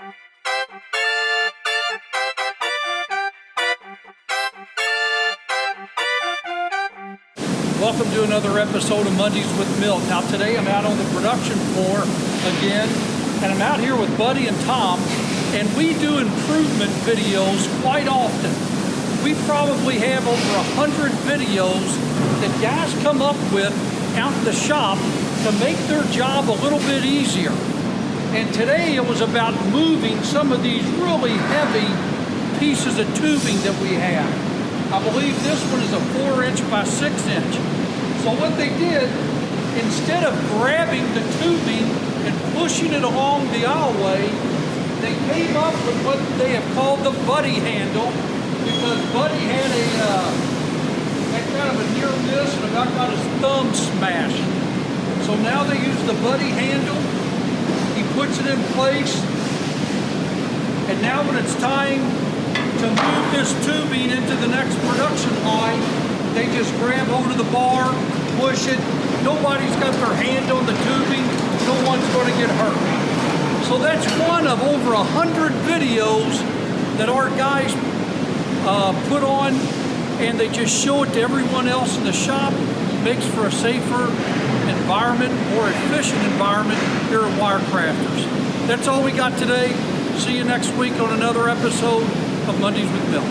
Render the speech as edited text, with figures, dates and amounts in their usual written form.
Welcome to another episode of Mondays with Milt. Now today I'm out on the production floor again, and I'm out here with Buddy and Tom, and we do improvement videos quite often. We probably have over 100 videos that guys come up with out in the shop to make their job a little bit easier. And today it was about moving some of these really heavy pieces of tubing that we have. I believe this one is a 4-inch by 6-inch. So what they did, instead of grabbing the tubing and pushing it along the aisleway, they came up with what they have called the buddy handle, because Buddy had kind of a near miss and about got his thumb smashed. So now they use the buddy handle. He puts it in place, and now when it's time to move this tubing into the next production line, they just grab hold of the bar, push it. Nobody's got their hand on the tubing. No one's going to get hurt. So that's one of over 100 videos that our guys put on, and they just show it to everyone else in the shop. Makes for a safer environment, more efficient environment here at WireCrafters. That's all we got today. See you next week on another episode of Mondays with Milt.